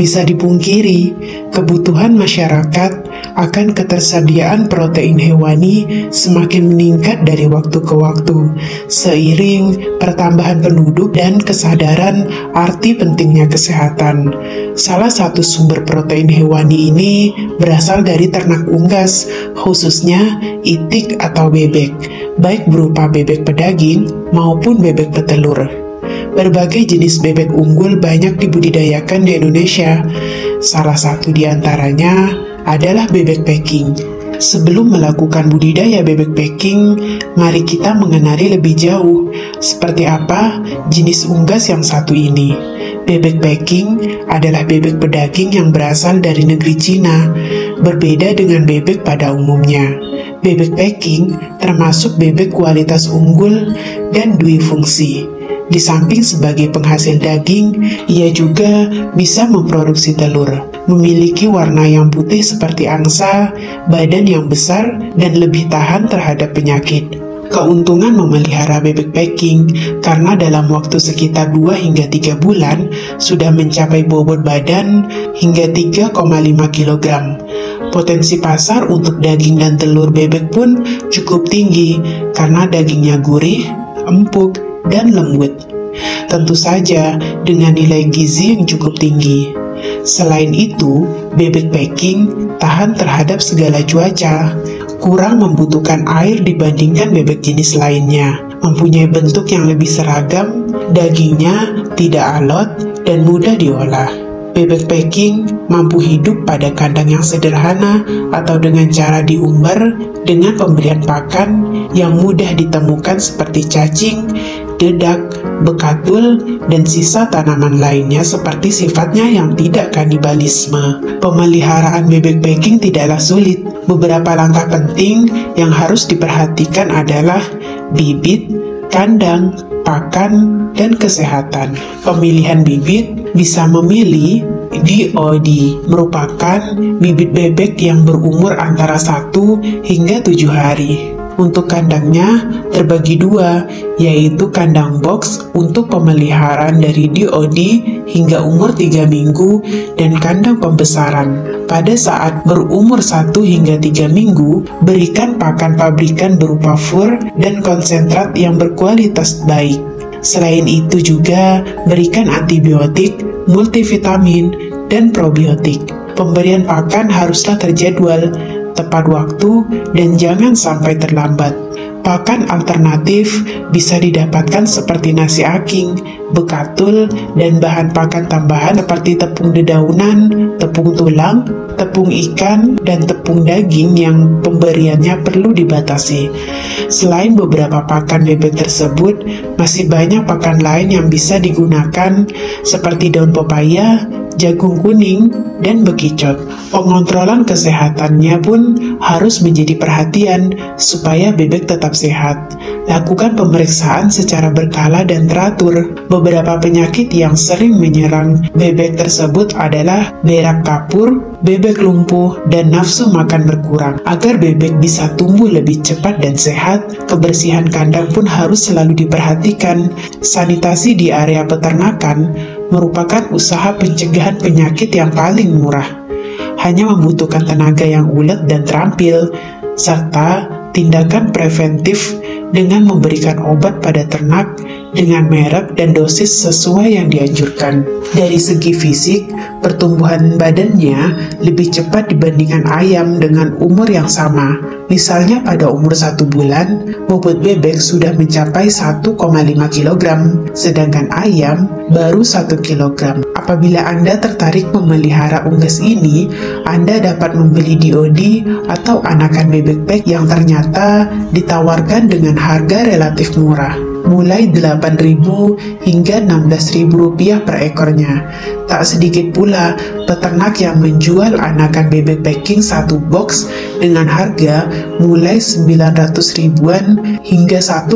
Bisa dipungkiri, kebutuhan masyarakat akan ketersediaan protein hewani semakin meningkat dari waktu ke waktu, seiring pertambahan penduduk dan kesadaran arti pentingnya kesehatan. Salah satu sumber protein hewani ini berasal dari ternak unggas, khususnya itik atau bebek, baik berupa bebek pedaging maupun bebek petelur. Berbagai jenis bebek unggul banyak dibudidayakan di Indonesia. Salah satu di antaranya adalah bebek packing. Sebelum melakukan budidaya bebek packing, mari kita mengenali lebih jauh seperti apa jenis unggas yang satu ini. Bebek packing adalah bebek pedaging yang berasal dari negeri Cina, berbeda dengan bebek pada umumnya. Bebek packing termasuk bebek kualitas unggul dan duifungsi. Di samping sebagai penghasil daging, ia juga bisa memproduksi telur. Memiliki warna yang putih seperti angsa, badan yang besar, dan lebih tahan terhadap penyakit. Keuntungan memelihara bebek packing karena dalam waktu sekitar 2 hingga 3 bulan sudah mencapai bobot badan hingga 3,5 kg. Potensi pasar untuk daging dan telur bebek pun cukup tinggi karena dagingnya gurih, empuk, dan lembut. Tentu saja dengan nilai gizi yang cukup tinggi. Selain itu, bebek packing tahan terhadap segala cuaca, kurang membutuhkan air dibandingkan bebek jenis lainnya, mempunyai bentuk yang lebih seragam, dagingnya tidak alot, dan mudah diolah. Bebek packing mampu hidup pada kandang yang sederhana atau dengan cara diumbar dengan pemberian pakan yang mudah ditemukan seperti cacing, dedak, bekatul, dan sisa tanaman lainnya seperti sifatnya yang tidak kanibalisme. Pemeliharaan bebek packing tidaklah sulit. Beberapa langkah penting yang harus diperhatikan adalah bibit, kandang, pakan, dan kesehatan. Pemilihan bibit bisa memilih DOD, merupakan bibit bebek yang berumur antara 1 hingga 7 hari. Untuk kandangnya terbagi 2, yaitu kandang box untuk pemeliharaan dari DOD hingga umur 3 minggu dan kandang pembesaran. Pada saat berumur 1 hingga 3 minggu, berikan pakan pabrikan berupa fur dan konsentrat yang berkualitas baik. Selain itu juga berikan antibiotik, multivitamin, dan probiotik. Pemberian pakan haruslah terjadwal, tepat waktu, dan jangan sampai terlambat. Pakan alternatif bisa didapatkan seperti nasi aking, bekatul, dan bahan pakan tambahan seperti tepung dedaunan, tepung tulang, tepung ikan, dan tepung daging yang pemberiannya perlu dibatasi. Selain beberapa pakan bebek tersebut, masih banyak pakan lain yang bisa digunakan seperti daun pepaya, jagung kuning, dan bekicot. Pengontrolan kesehatannya pun harus menjadi perhatian supaya bebek tetap sehat. Lakukan pemeriksaan secara berkala dan teratur. Beberapa penyakit yang sering menyerang bebek tersebut adalah berak kapur, bebek lumpuh, dan nafsu makan berkurang. Agar bebek bisa tumbuh lebih cepat dan sehat, kebersihan kandang pun harus selalu diperhatikan. Sanitasi di area peternakan merupakan usaha pencegahan penyakit yang paling murah. Hanya membutuhkan tenaga yang ulet dan terampil, serta tindakan preventif dengan memberikan obat pada ternak dengan merek dan dosis sesuai yang dianjurkan. Dari segi fisik, pertumbuhan badannya lebih cepat dibandingkan ayam dengan umur yang sama. Misalnya pada umur 1 bulan, bobot bebek sudah mencapai 1,5 kg, sedangkan ayam baru 1 kg. Apabila Anda tertarik memelihara unggas ini, Anda dapat membeli DOD atau anakan bebek pack yang ternyata ditawarkan dengan harga relatif murah, mulai 8.000 hingga 16.000 rupiah per ekornya. Tak sedikit pula peternak yang menjual anakan bebek packing 1 box dengan harga mulai 900 ribuan hingga 1,3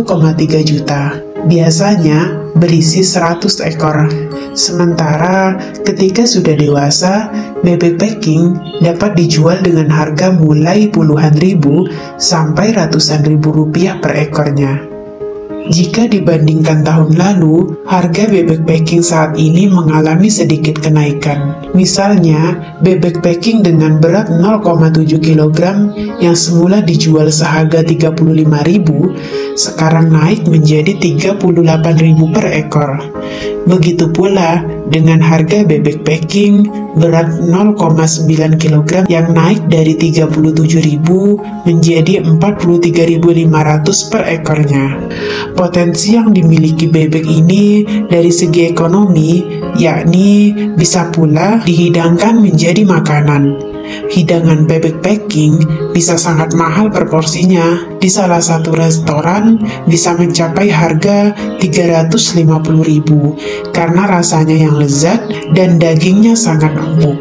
juta. Biasanya berisi 100 ekor. Sementara ketika sudah dewasa, bebek packing dapat dijual dengan harga mulai puluhan ribu sampai ratusan ribu rupiah per ekornya. Jika dibandingkan tahun lalu, harga bebek packing saat ini mengalami sedikit kenaikan. Misalnya, bebek packing dengan berat 0,7 kg yang semula dijual seharga 35.000, sekarang naik menjadi 38.000 per ekor. Begitu pula dengan harga bebek packing berat 0,9 kg yang naik dari 37.000 menjadi 43.500 per ekornya. Potensi yang dimiliki bebek ini dari segi ekonomi, yakni bisa pula dihidangkan menjadi makanan. Hidangan bebek packing bisa sangat mahal per porsinya. Di salah satu restoran bisa mencapai harga 350.000 karena rasanya yang lezat dan dagingnya sangat empuk.